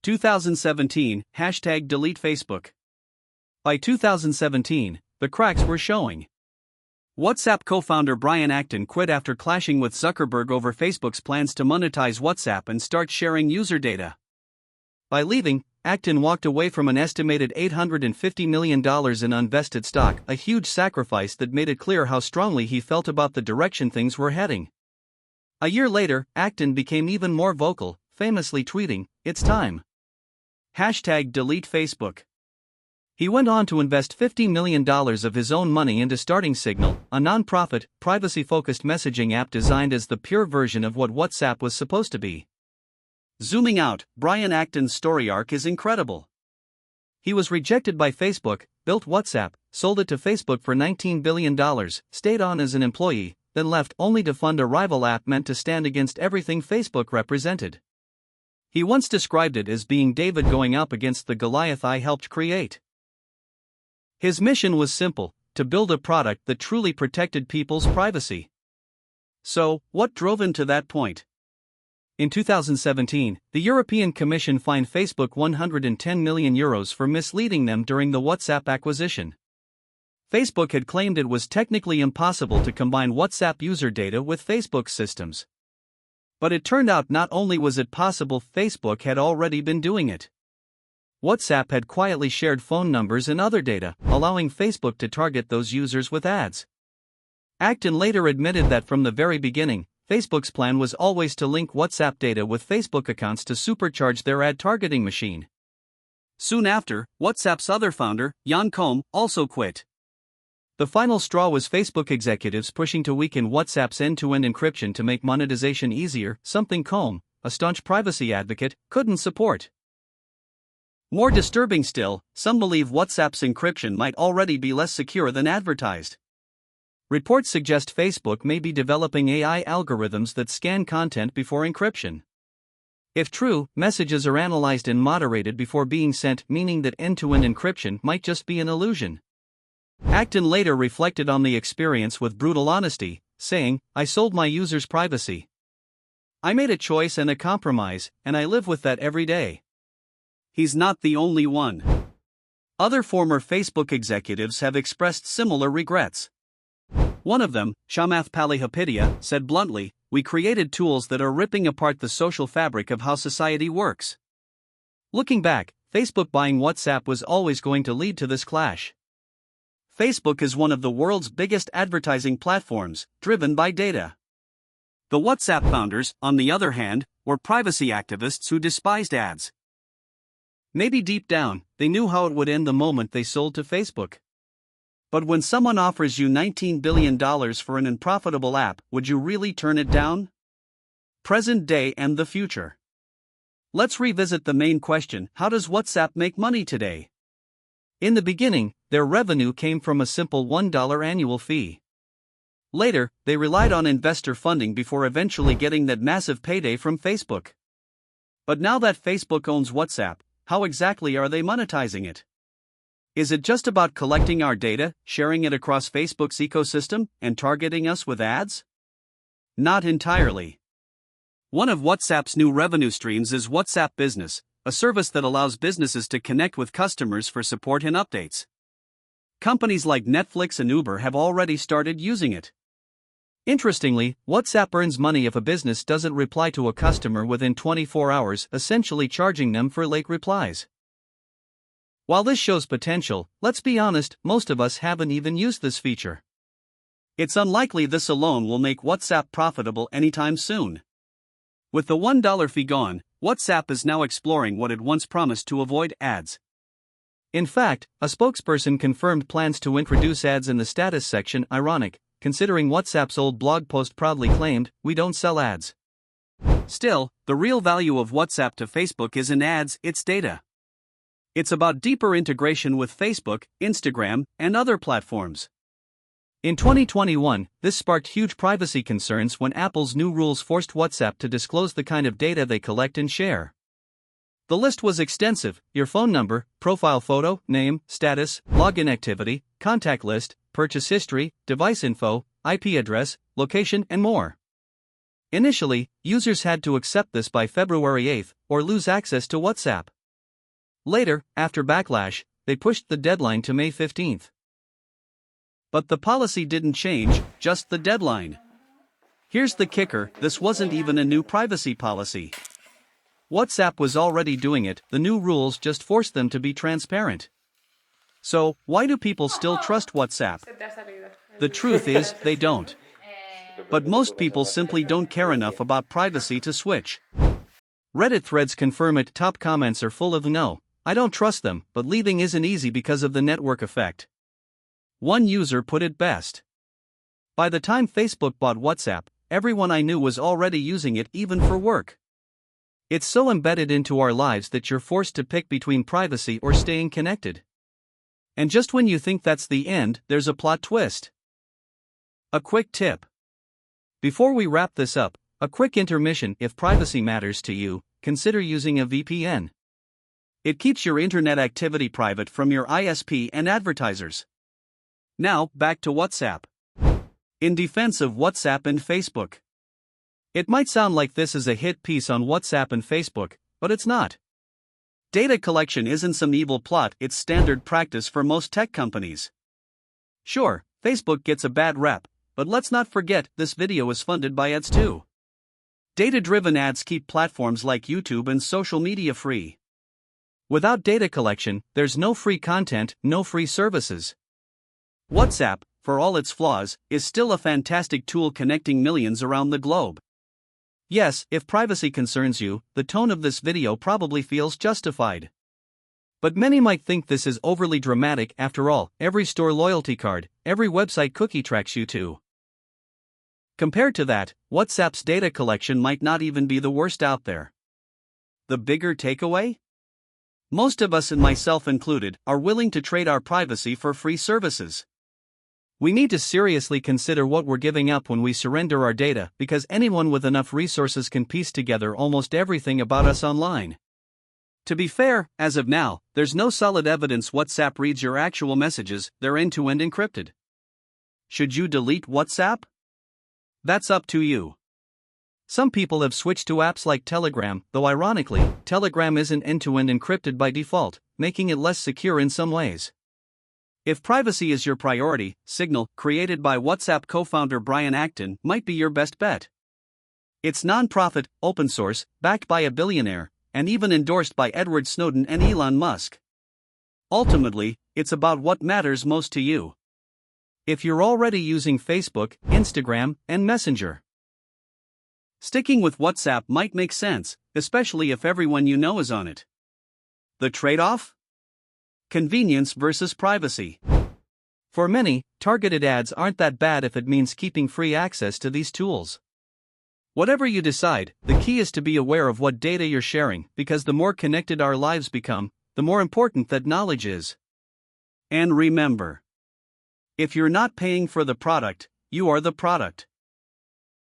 2017, #delete Facebook. By 2017, the cracks were showing. WhatsApp co-founder Brian Acton quit after clashing with Zuckerberg over Facebook's plans to monetize WhatsApp and start sharing user data. By leaving, Acton walked away from an estimated $850 million in unvested stock, a huge sacrifice that made it clear how strongly he felt about the direction things were heading. A year later, Acton became even more vocal, famously tweeting, "It's time. #delete Facebook." He went on to invest $50 million of his own money into starting Signal, a non-profit, privacy-focused messaging app designed as the pure version of what WhatsApp was supposed to be. Zooming out, Brian Acton's story arc is incredible. He was rejected by Facebook, built WhatsApp, sold it to Facebook for $19 billion, stayed on as an employee, then left only to fund a rival app meant to stand against everything Facebook represented. He once described it as being David going up against the Goliath I helped create. His mission was simple: to build a product that truly protected people's privacy. So, what drove him to that point? In 2017, the European Commission fined Facebook €110 million for misleading them during the WhatsApp acquisition. Facebook had claimed it was technically impossible to combine WhatsApp user data with Facebook's systems. But it turned out not only was it possible, Facebook had already been doing it. WhatsApp had quietly shared phone numbers and other data, allowing Facebook to target those users with ads. Acton later admitted that from the very beginning, Facebook's plan was always to link WhatsApp data with Facebook accounts to supercharge their ad targeting machine. Soon after, WhatsApp's other founder, Jan Koum, also quit. The final straw was Facebook executives pushing to weaken WhatsApp's end-to-end encryption to make monetization easier, something Koum, a staunch privacy advocate, couldn't support. More disturbing still, some believe WhatsApp's encryption might already be less secure than advertised. Reports suggest Facebook may be developing AI algorithms that scan content before encryption. If true, messages are analyzed and moderated before being sent, meaning that end-to-end encryption might just be an illusion. Acton later reflected on the experience with brutal honesty, saying, "I sold my users' privacy. I made a choice and a compromise, and I live with that every day." He's not the only one. Other former Facebook executives have expressed similar regrets. One of them, Shamath Palihapitiya, said bluntly, "We created tools that are ripping apart the social fabric of how society works." Looking back, Facebook buying WhatsApp was always going to lead to this clash. Facebook is one of the world's biggest advertising platforms, driven by data. The WhatsApp founders, on the other hand, were privacy activists who despised ads. Maybe deep down, they knew how it would end the moment they sold to Facebook. But when someone offers you $19 billion for an unprofitable app, would you really turn it down? Present day and the future. Let's revisit the main question: how does WhatsApp make money today? In the beginning, their revenue came from a simple $1 annual fee. Later, they relied on investor funding before eventually getting that massive payday from Facebook. But now that Facebook owns WhatsApp, how exactly are they monetizing it? Is it just about collecting our data, sharing it across Facebook's ecosystem, and targeting us with ads? Not entirely. One of WhatsApp's new revenue streams is WhatsApp Business, a service that allows businesses to connect with customers for support and updates. Companies like Netflix and Uber have already started using it. Interestingly, WhatsApp earns money if a business doesn't reply to a customer within 24 hours, essentially charging them for late replies. While this shows potential, let's be honest, most of us haven't even used this feature. It's unlikely this alone will make WhatsApp profitable anytime soon. With the $1 fee gone, WhatsApp is now exploring what it once promised: to avoid ads. In fact, a spokesperson confirmed plans to introduce ads in the status section, ironic, considering WhatsApp's old blog post proudly claimed, "We don't sell ads." Still, the real value of WhatsApp to Facebook isn't ads, it's data. It's about deeper integration with Facebook, Instagram, and other platforms. In 2021, this sparked huge privacy concerns when Apple's new rules forced WhatsApp to disclose the kind of data they collect and share. The list was extensive: your phone number, profile photo, name, status, login activity, contact list, purchase history, device info, IP address, location, and more. Initially, users had to accept this by February 8 or lose access to WhatsApp. Later, after backlash, they pushed the deadline to May 15th. But the policy didn't change, just the deadline. Here's the kicker, this wasn't even a new privacy policy. WhatsApp was already doing it, the new rules just forced them to be transparent. So, why do people still trust WhatsApp? The truth is, they don't. But most people simply don't care enough about privacy to switch. Reddit threads confirm it, top comments are full of "No, I don't trust them," but leaving isn't easy because of the network effect. One user put it best. By the time Facebook bought WhatsApp, everyone I knew was already using it, even for work. It's so embedded into our lives that you're forced to pick between privacy or staying connected. And just when you think that's the end, there's a plot twist. A quick tip. Before we wrap this up, a quick intermission: if privacy matters to you, consider using a VPN. It keeps your internet activity private from your ISP and advertisers. Now, back to WhatsApp. In defense of WhatsApp and Facebook. It might sound like this is a hit piece on WhatsApp and Facebook, but it's not. Data collection isn't some evil plot, it's standard practice for most tech companies. Sure, Facebook gets a bad rap, but let's not forget this video is funded by ads too. Data-driven ads keep platforms like YouTube and social media free. Without data collection, there's no free content, no free services. WhatsApp, for all its flaws, is still a fantastic tool connecting millions around the globe. Yes, if privacy concerns you, the tone of this video probably feels justified. But many might think this is overly dramatic. After all, every store loyalty card, every website cookie tracks you too. Compared to that, WhatsApp's data collection might not even be the worst out there. The bigger takeaway? Most of us, and myself included, are willing to trade our privacy for free services. We need to seriously consider what we're giving up when we surrender our data, because anyone with enough resources can piece together almost everything about us online. To be fair, as of now, there's no solid evidence WhatsApp reads your actual messages, they're end-to-end encrypted. Should you delete WhatsApp? That's up to you. Some people have switched to apps like Telegram, though ironically, Telegram isn't end-to-end encrypted by default, making it less secure in some ways. If privacy is your priority, Signal, created by WhatsApp co-founder Brian Acton, might be your best bet. It's non-profit, open source, backed by a billionaire, and even endorsed by Edward Snowden and Elon Musk. Ultimately, it's about what matters most to you. If you're already using Facebook, Instagram, and Messenger, sticking with WhatsApp might make sense, especially if everyone you know is on it. The trade-off? Convenience versus privacy. For many, targeted ads aren't that bad if it means keeping free access to these tools. Whatever you decide, the key is to be aware of what data you're sharing, because the more connected our lives become, the more important that knowledge is. And remember, if you're not paying for the product, you are the product.